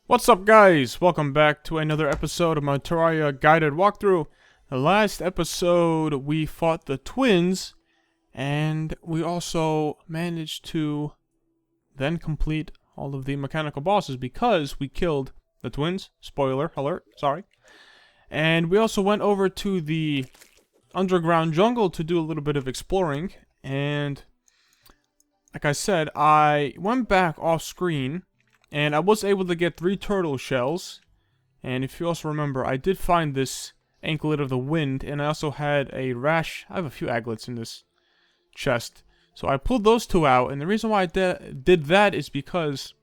What's up, guys? Welcome back to another episode of my Terraria guided walkthrough. The last episode we fought the twins, and we also managed to then complete all of the mechanical bosses because we killed the twins. Spoiler alert, sorry. And we also went over to the underground jungle to do a little bit of exploring, and like I said, I went back off screen and I was able to get 3 turtle shells. And if you also remember, I did find this anklet of the wind, and I also had a rash. I have a few aglets in this chest. So I pulled those 2 out, and the reason why I did that is because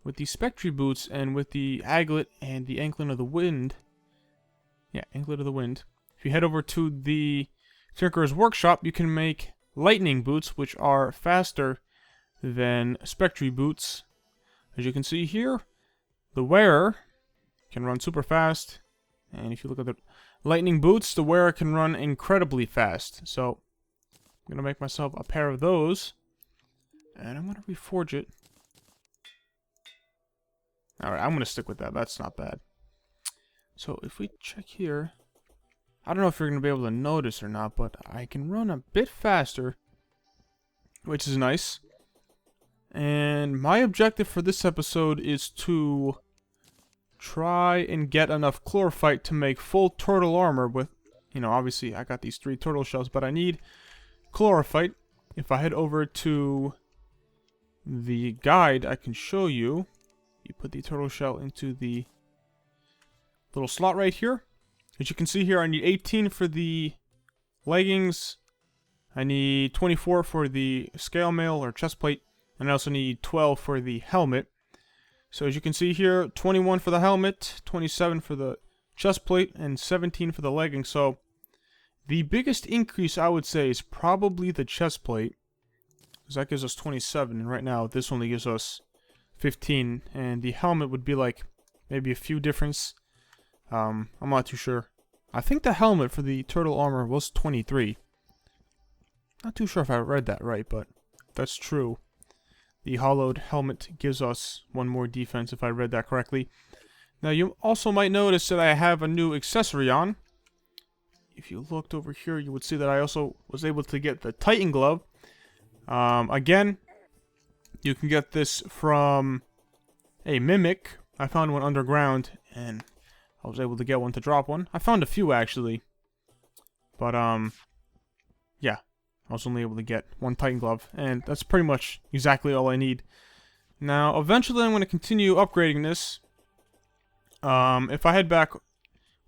with the spectry boots and with the aglet and the anklet of the wind, anklet of the wind, if you head over to the Tinker's workshop, you can make lightning boots, which are faster than spectry boots. As you can see here, the wearer can run super fast, and if you look at the lightning boots, the wearer can run incredibly fast. So I'm gonna make myself a pair of those, and I'm gonna reforge it. Alright, I'm gonna stick with that. That's not bad. So if we check here, I don't know if you're gonna be able to notice or not, but I can run a bit faster, which is nice. And my objective for this episode is to try and get enough chlorophyte to make full turtle armor with, obviously I got these 3 turtle shells, but I need chlorophyte. If I head over to the guide, I can show you. You put the turtle shell into the little slot right here. As you can see here, I need 18 for the leggings. I need 24 for the scale mail or chest plate. And I also need 12 for the helmet. So as you can see here, 21 for the helmet, 27 for the chest plate, and 17 for the leggings. So the biggest increase, I would say, is probably the chest plate, because that gives us 27, and right now this only gives us 15. And the helmet would be like maybe a few difference. I'm not too sure. I think the helmet for the turtle armor was 23. Not too sure if I read that right, but if that's true. The hollowed helmet gives us 1 more defense, if I read that correctly. Now, you also might notice that I have a new accessory on. If you looked over here, you would see that I also was able to get the Titan Glove. Again, you can get this from a Mimic. I found one underground, and I was able to get one to drop one. I found a few, actually. But, yeah. I was only able to get 1 Titan Glove, and that's pretty much exactly all I need. Now, eventually I'm going to continue upgrading this. If I head back,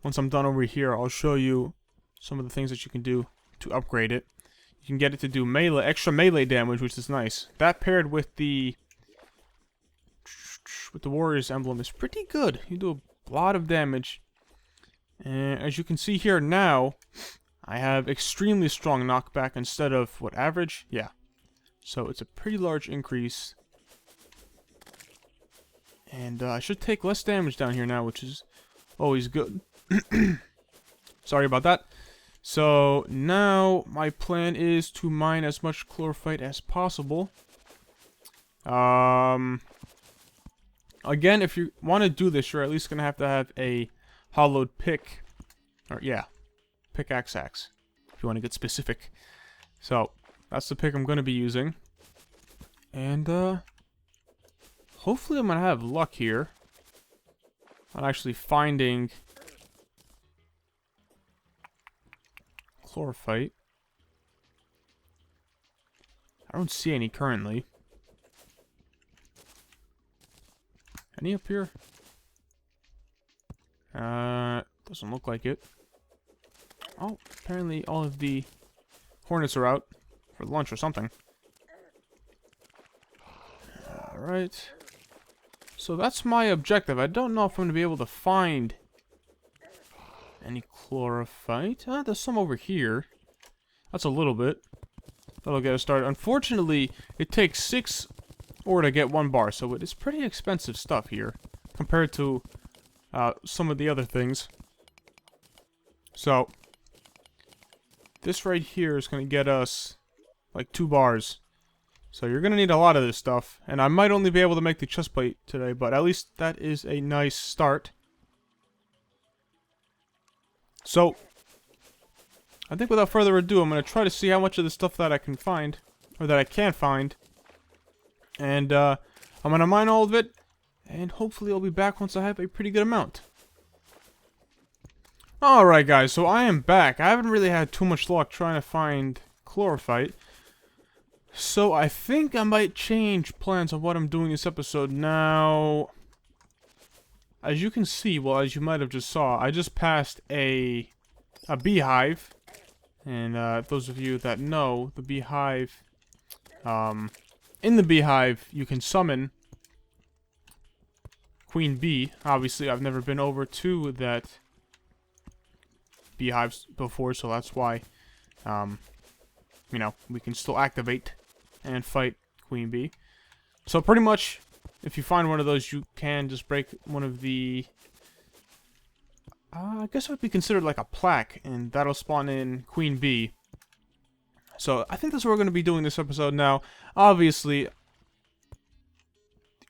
once I'm done over here, I'll show you some of the things that you can do to upgrade it. You can get it to do melee, extra melee damage, which is nice. That paired with the warrior's emblem is pretty good. You do a lot of damage. And as you can see here now, I have extremely strong knockback instead of, what, average? Yeah. So it's a pretty large increase. And I should take less damage down here now, which is always good. Sorry about that. So now my plan is to mine as much chlorophyte as possible. Again, if you want to do this, you're at least going to have a hollowed pick. Or, yeah. Pickaxe axe, if you want to get specific. So that's the pick I'm going to be using, and hopefully I'm going to have luck here on actually finding chlorophyte. I don't see any currently. Any up here? Doesn't look like it. Oh, apparently all of the hornets are out for lunch or something. Alright. So that's my objective. I don't know if I'm going to be able to find any chlorophyte. There's some over here. That's a little bit. That'll get us started. Unfortunately, it takes 6 ore to get 1 bar, so it is pretty expensive stuff here compared to some of the other things. So this right here is going to get us like 2 bars. So you're gonna need a lot of this stuff, and I might only be able to make the chest plate today, but at least that is a nice start. So, I think without further ado, I'm gonna try to see how much of the stuff that I can find, or that I can't find, and I'm gonna mine all of it, and hopefully I'll be back once I have a pretty good amount. Alright guys, so I am back. I haven't really had too much luck trying to find chlorophyte. So I think I might change plans on what I'm doing this episode. Now, as you can see, well, as you might have just saw, I just passed a beehive. And those of you that know, the beehive, in the beehive, you can summon Queen Bee. Obviously, I've never been over to that beehives before, so that's why, you know, we can still activate and fight Queen Bee. So pretty much, if you find one of those, you can just break one of the, I guess it would be considered like a plaque, and that'll spawn in Queen Bee. So I think that's what we're going to be doing this episode now. Obviously,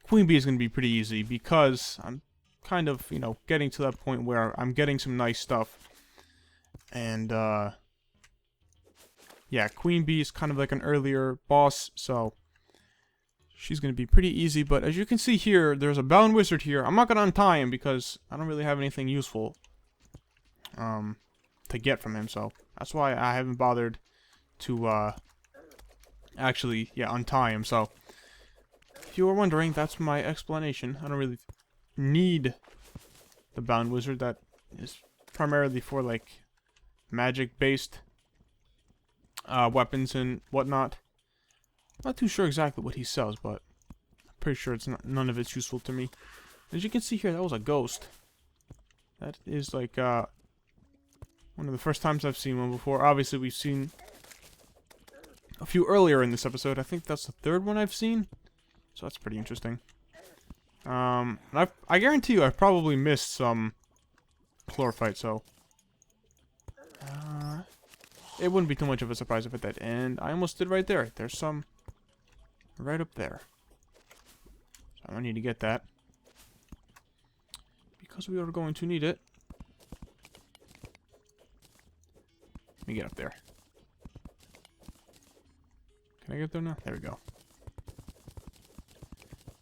Queen Bee is going to be pretty easy, because I'm kind of, you know, getting to that point where I'm getting some nice stuff. And, yeah, Queen Bee is kind of like an earlier boss, so she's going to be pretty easy. But as you can see here, there's a bound wizard here. I'm not going to untie him because I don't really have anything useful to get from him, so that's why I haven't bothered to actually, yeah, untie him. So if you were wondering, that's my explanation. I don't really need the bound wizard. That is primarily for, like, magic-based weapons and whatnot. Not too sure exactly what he sells, but I'm pretty sure it's not, none of it's useful to me. As you can see here, that was a ghost. That is like one of the first times I've seen one before. Obviously, we've seen a few earlier in this episode. I think that's the third one I've seen, so that's pretty interesting. And I guarantee you I've probably missed some chlorophyte, so it wouldn't be too much of a surprise if it did. And I almost did right there. There's some right up there. So I don't need to get that, because we are going to need it. Let me get up there. Can I get there now? There we go.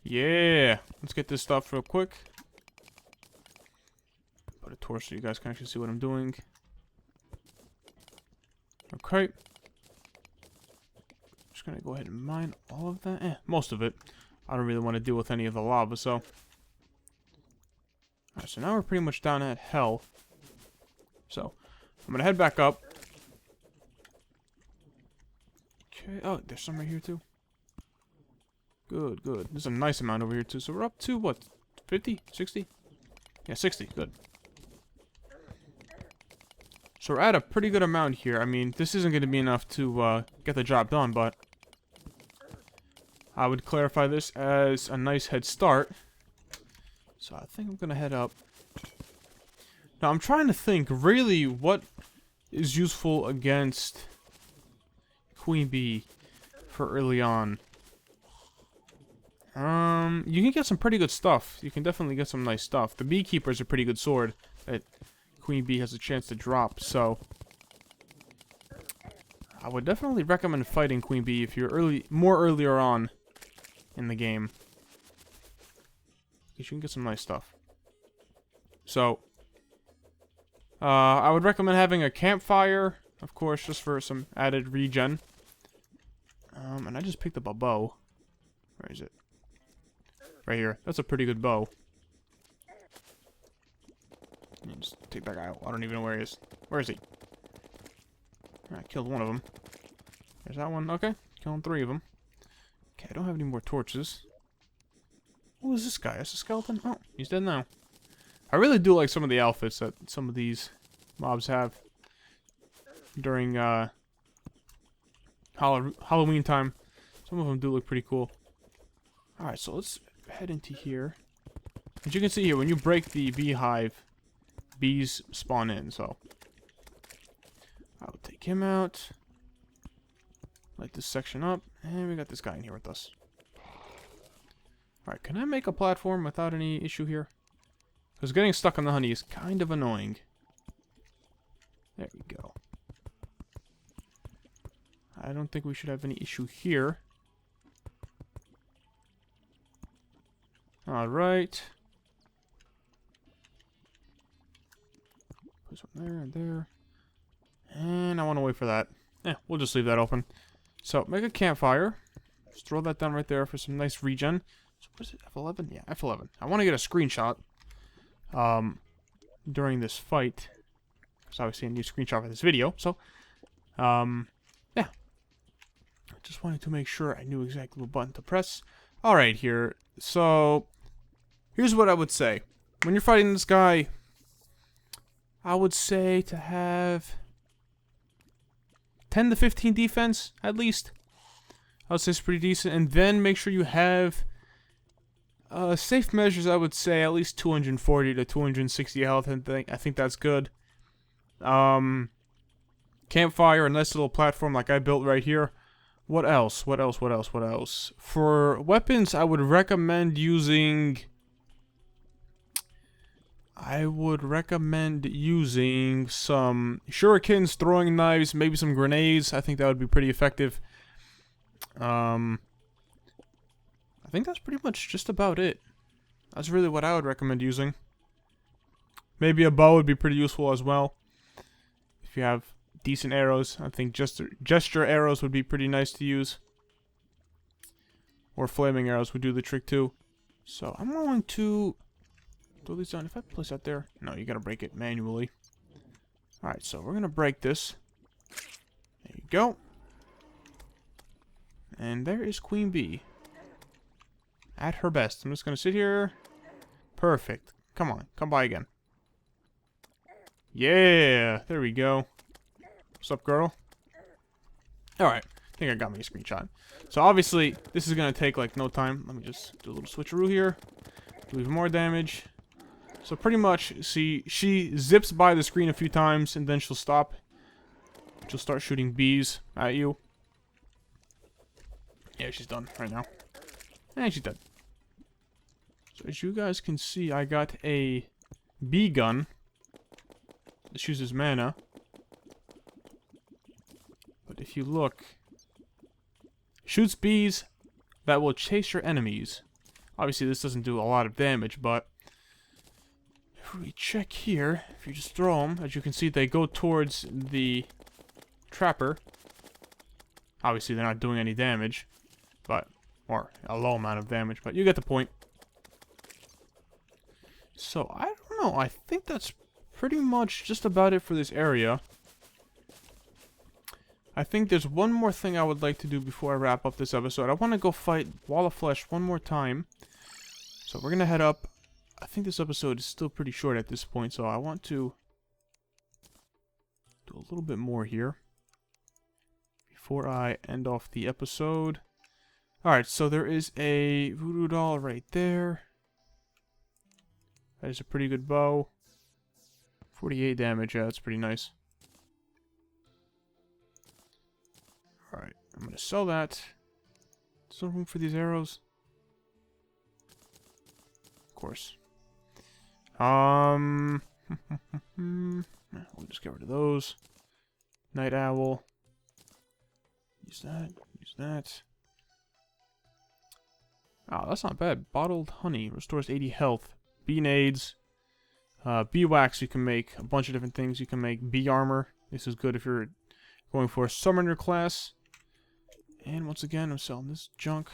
Yeah! Let's get this stuff real quick. Put a torch so you guys can actually see what I'm doing. Okay. Just gonna go ahead and mine all of that. Most of it. I don't really want to deal with any of the lava, so. Alright, so now we're pretty much down at hell. So, I'm gonna head back up. Okay, oh, there's some right here too. Good, good. There's a nice amount over here too. So we're up to, what, 50? 60? Yeah, 60. Good. So we're at a pretty good amount here. I mean, this isn't going to be enough to get the job done, but I would clarify this as a nice head start. So I think I'm going to head up. Now, I'm trying to think, really, what is useful against Queen Bee for early on. You can get some pretty good stuff. You can definitely get some nice stuff. The Beekeeper is a pretty good sword that Queen Bee has a chance to drop, so I would definitely recommend fighting Queen Bee if you're more earlier on in the game, because you can get some nice stuff. So, I would recommend having a campfire, of course, just for some added regen. And I just picked up a bow. Where is it? Right here. That's a pretty good bow. Just take that guy out. I don't even know where he is. Where is he? I killed one of them. There's that one. Okay. Killing 3 of them. Okay, I don't have any more torches. Who is this guy? That's a skeleton? Oh, he's dead now. I really do like some of the outfits that some of these mobs have during Halloween time. Some of them do look pretty cool. Alright, so let's head into here. As you can see here, when you break the beehive, bees spawn in, so I'll take him out. Light this section up. And we got this guy in here with us. Alright, can I make a platform without any issue here? Because getting stuck on the honey is kind of annoying. There we go. I don't think we should have any issue here. Alright. Put one there and there. And I want to wait for that. We'll just leave that open. So, make a campfire. Just throw that down right there for some nice regen. So, what is it? F11? Yeah, F11. I want to get a screenshot. During this fight. Because obviously I need a screenshot for this video. So, yeah. I just wanted to make sure I knew exactly what button to press. Alright, here. So, here's what I would say. When you're fighting this guy, I would say to have 10 to 15 defense, at least. I would say it's pretty decent. And then make sure you have safe measures, I would say at least 240 to 260 health. I think that's good. Campfire, a nice little platform like I built right here. What else? What else? For weapons, I would recommend using some shurikens, throwing knives, maybe some grenades. I think that would be pretty effective. I think that's pretty much just about it. That's really what I would recommend using. Maybe a bow would be pretty useful as well. If you have decent arrows, I think gesture arrows would be pretty nice to use. Or flaming arrows would do the trick too. So I'm going to throw these down. If I place that there, no, you gotta break it manually. Alright, so we're gonna break this. There you go. And there is Queen Bee. At her best. I'm just gonna sit here. Perfect. Come on, come by again. Yeah, there we go. What's up, girl? Alright, I think I got me a screenshot. So obviously, this is gonna take like no time. Let me just do a little switcheroo here. Do even more damage. So pretty much, see, she zips by the screen a few times, and then she'll stop. She'll start shooting bees at you. Yeah, she's done right now. And she's dead. So as you guys can see, I got a bee gun. This uses mana. But if you look, shoots bees that will chase your enemies. Obviously, this doesn't do a lot of damage, but if we check here, if you just throw them, as you can see, they go towards the trapper. Obviously, they're not doing any damage, but, or a low amount of damage, but you get the point. So, I don't know, I think that's pretty much just about it for this area. I think there's one more thing I would like to do before I wrap up this episode. I want to go fight Wall of Flesh one more time. So we're going to head up. I think this episode is still pretty short at this point, so I want to do a little bit more here before I end off the episode. Alright, so there is a voodoo doll right there. That is a pretty good bow. 48 damage, yeah, that's pretty nice. Alright, I'm gonna sell that. There's no room for these arrows. Of course. We'll just get rid of those. Night owl. Use that, use that. Oh, that's not bad. Bottled honey restores 80 health. Bee nades. Bee wax, you can make a bunch of different things. You can make bee armor. This is good if you're going for a summoner class. And once again, I'm selling this junk.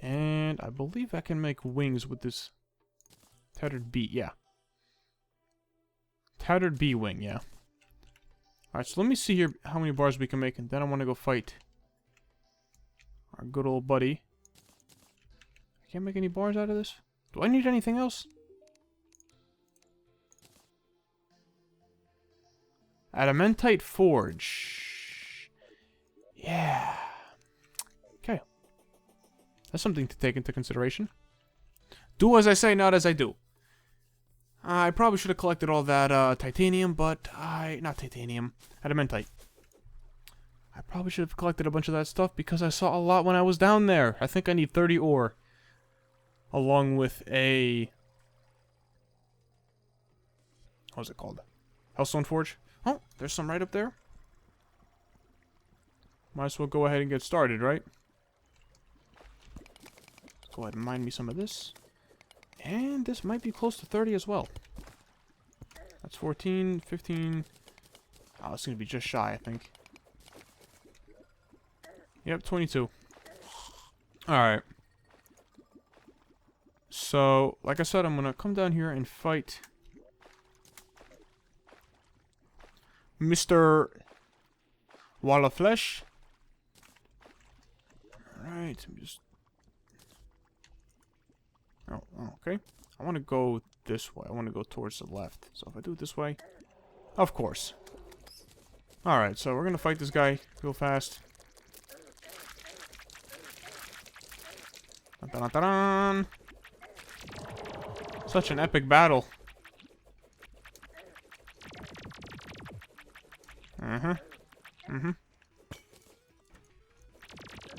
And I believe I can make wings with this tattered bee. Yeah. Tattered bee wing, yeah. Alright, so let me see here how many bars we can make, and then I want to go fight our good old buddy. I can't make any bars out of this. Do I need anything else? Adamantite Forge. Yeah. Okay. That's something to take into consideration. Do as I say, not as I do. I probably should have collected all that titanium, but not titanium, adamantite. I probably should have collected a bunch of that stuff because I saw a lot when I was down there. I think I need 30 ore. Along with a... What's it called? Hellstone Forge? Oh, there's some right up there. Might as well go ahead and get started, right? Go ahead and mine me some of this. And this might be close to 30 as well. That's 14, 15... Oh, it's going to be just shy, I think. Yep, 22. Alright. So, like I said, I'm going to come down here and fight Mr. Wall of Flesh. Alright, I'm just... Oh, okay. I want to go this way. I want to go towards the left. So if I do it this way... Of course. Alright, so we're going to fight this guy real fast. Dun, dun, dun, dun. Such an epic battle.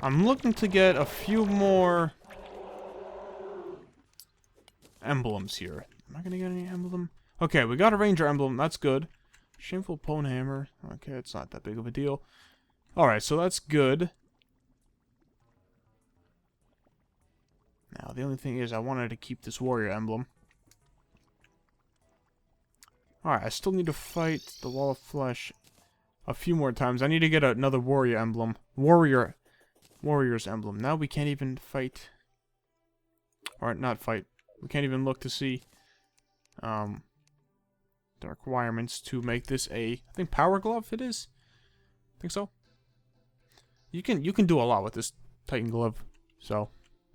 I'm looking to get a few more emblems here. Am I gonna get any emblem? Okay, we got a ranger emblem. That's good. Shameful Pwn Hammer. Okay, it's not that big of a deal. Alright, so that's good. Now, the only thing is I wanted to keep this warrior emblem. Alright, I still need to fight the Wall of Flesh a few more times. I need to get another warrior emblem. Warrior's emblem. Now we can't even fight. Or not fight. We can't even look to see the requirements to make this a, I think, power glove it is. I think so. You can do a lot with this Titan glove. So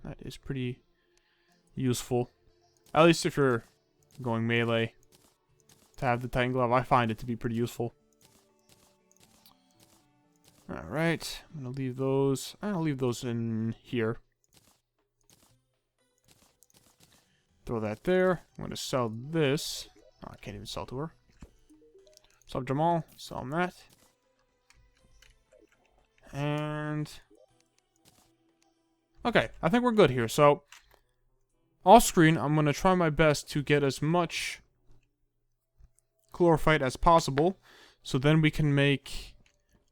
that is pretty useful. At least if you're going melee to have the Titan glove, I find it to be pretty useful. Alright, I'm gonna leave those. I'll leave those in here. Throw that there. I'm gonna sell this. Oh, I can't even sell to her. Sub Jamal, sell him that. And... okay, I think we're good here. So, off screen, I'm gonna try my best to get as much chlorophyte as possible. So then we can make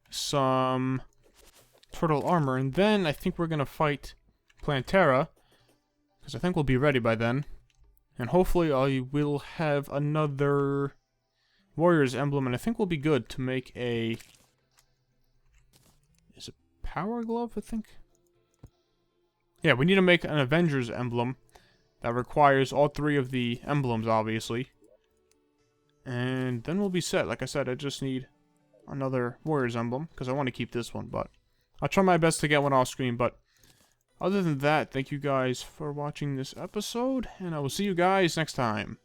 some turtle armor. And then I think we're gonna fight Plantera, because I think we'll be ready by then. And hopefully I will have another warrior's emblem, and I think we'll be good to make a... is it power glove, I think? Yeah, we need to make an Avengers emblem that requires all three of the emblems, obviously. And then we'll be set. Like I said, I just need another warrior's emblem, because I want to keep this one, but I'll try my best to get one off screen. But other than that, thank you guys for watching this episode, and I will see you guys next time.